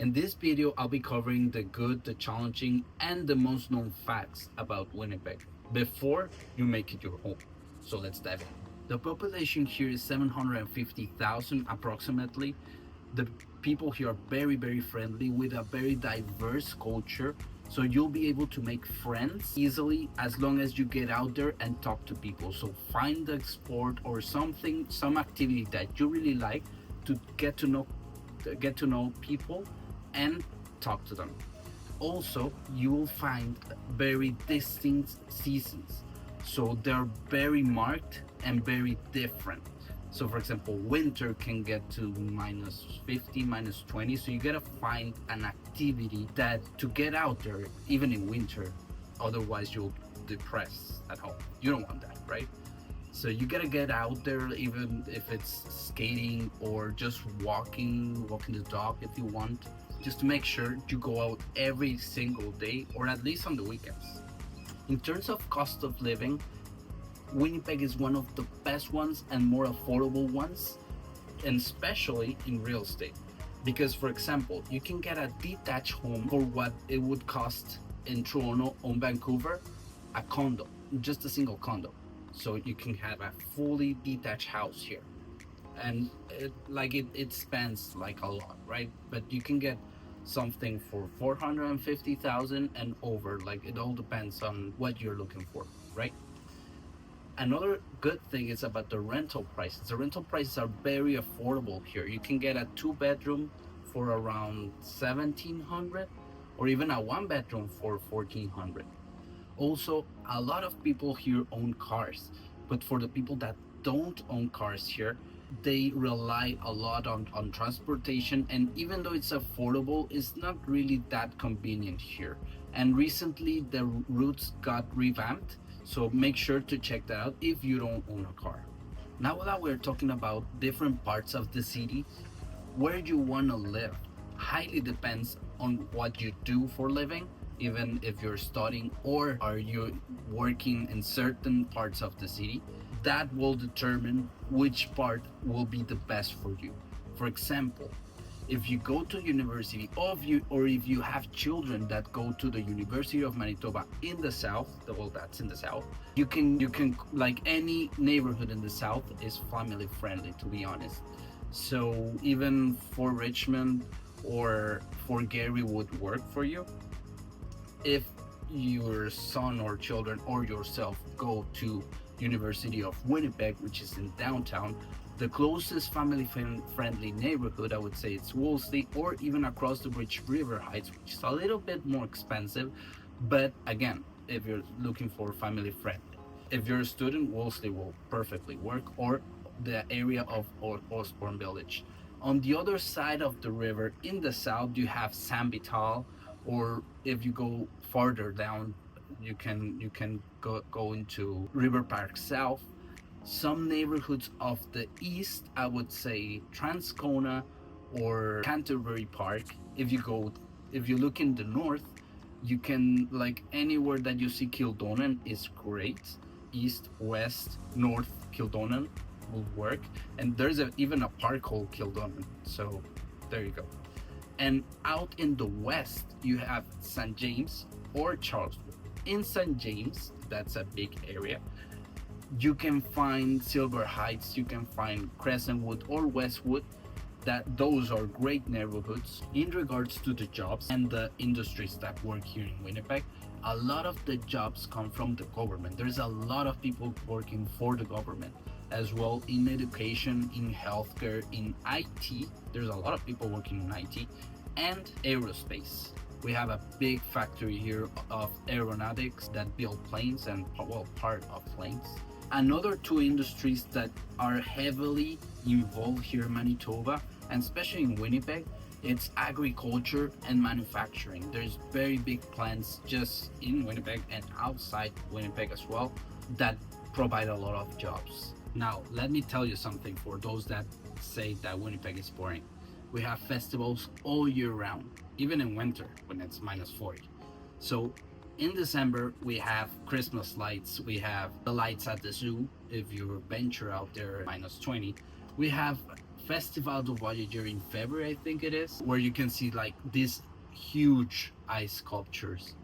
In this video, I'll be covering the good, the challenging, and the most known facts about Winnipeg before you make it your home. So let's dive in. The population here is 750,000 approximately. The people here are very, very friendly with a very diverse culture. So you'll be able to make friends easily as long as you get out there and talk to people. So find a sport or something, some activity that you really like to get to know people and talk to them. Also, you will find very distinct seasons. So they're very marked and very different. So, for example, winter can get to minus 50, minus 20. So, you gotta find an activity that to get out there, even in winter. Otherwise, you'll depress at home. You don't want that, right? So, you gotta get out there, even if it's skating or just walking the dog if you want, just to make sure you go out every single day or at least on the weekends. In terms of cost of living, Winnipeg is one of the best ones and more affordable ones, and especially in real estate. Because, for example, you can get a detached home for what it would cost in Toronto or Vancouver, a condo, just a single condo. So you can have a fully detached house here. And it spends like a lot, right? But you can get something for 450,000 and over. Like it all depends on what you're looking for, right? Another good thing is about the rental prices. The rental prices are very affordable here. You can get a two bedroom for around 1700 or even a one bedroom for 1400. Also, a lot of people here own cars, but for the people that don't own cars here, they rely a lot on transportation, and even though it's affordable, it's not really that convenient here. And recently the routes got revamped, so make sure to check that out if you don't own a car. Now that we're talking about different parts of the city, where you want to live highly depends on what you do for living, even if you're studying or are you working in certain parts of the city. That will determine which part will be the best for you. For example, if you go to university or if you have children that go to the University of Manitoba in the south, well, that's in the south, you can like any neighborhood in the south is family friendly, to be honest. So even for Richmond or for Gary would work for you if your son or children or yourself go to University of Winnipeg, which is in downtown. The closest family friendly neighborhood, I would say, it's Wolseley, or even across the bridge, River Heights, which is a little bit more expensive. But again, if you're looking for family friendly, if you're a student, Wolseley will perfectly work, or the area of Osborne Village. On the other side of the river, in the south, you have San Vital, or if you go farther down, you can go into River Park South. Some neighborhoods of the east, I would say Transcona or Canterbury Park. If you look in the north, you can, like, anywhere that you see Kildonan is great. East, west, north Kildonan will work, and there's even a park called Kildonan. So there you go. And out in the west, you have St. James or Charleswood. In St. James, that's a big area, you can find Silver Heights, you can find Crescentwood or Westwood. Those are great neighborhoods. In regards to the jobs and the industries that work here in Winnipeg, a lot of the jobs come from the government. There's a lot of people working for the government as well, in education, in healthcare, in IT. There's a lot of people working in IT and aerospace. We have a big factory here of aeronautics that build planes and, well, part of planes. Another two industries that are heavily involved here in Manitoba, and especially in Winnipeg, it's agriculture and manufacturing. There's very big plants just in Winnipeg and outside Winnipeg as well that provide a lot of jobs. Now, let me tell you something for those that say that Winnipeg is boring. We have festivals all year round, even in winter when it's minus 40. So in December, we have Christmas lights, we have the lights at the zoo if you venture out there minus 20. We have Festival du Voyageur in February, I think it is, where you can see like these huge ice sculptures.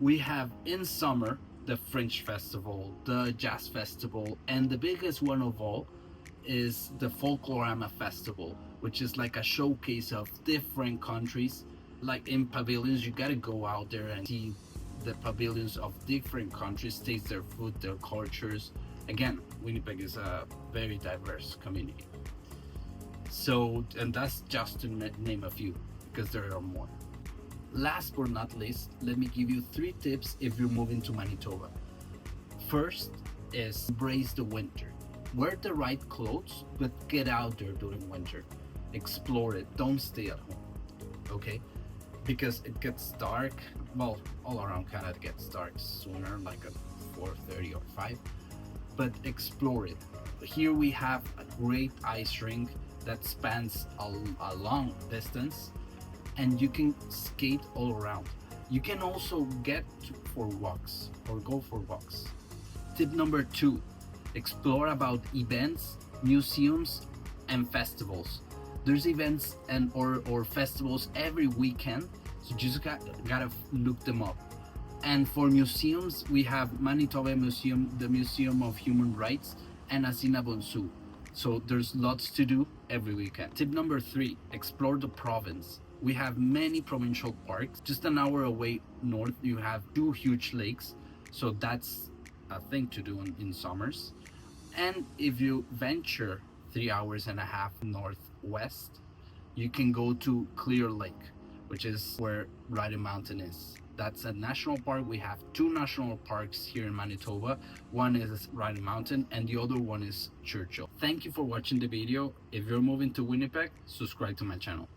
We have in summer the French Festival, the Jazz Festival, and the biggest one of all is the Folklorama Festival, which is like a showcase of different countries. Like in pavilions, you gotta go out there and see the pavilions of different countries, taste their food, their cultures. Again, Winnipeg is a very diverse community. So, and that's just to name a few, because there are more. Last but not least, let me give you 3 tips if you're moving to Manitoba. First is embrace the winter. Wear the right clothes, but get out there during winter. Explore it. Don't stay at home. Okay? Because it gets dark. Well, all around Canada it gets dark sooner, like at 4:30 or 5. But explore it. Here we have a great ice rink that spans a long distance, and you can skate all around. You can also get for walks or go for walks. Tip number 2, explore about events, museums, and festivals. There's events and or festivals every weekend, so just gotta look them up. And for museums, we have Manitoba Museum, the Museum of Human Rights, and Assiniboine. So there's lots to do every weekend. Tip number 3, explore the province. We have many provincial parks. Just an hour away north, you have 2 huge lakes. So that's a thing to do in summers. And if you venture 3 hours and a half northwest, you can go to Clear Lake, which is where Riding Mountain is. That's a national park. We have 2 national parks here in Manitoba. One is Riding Mountain and the other one is Churchill. Thank you for watching the video. If you're moving to Winnipeg, subscribe to my channel.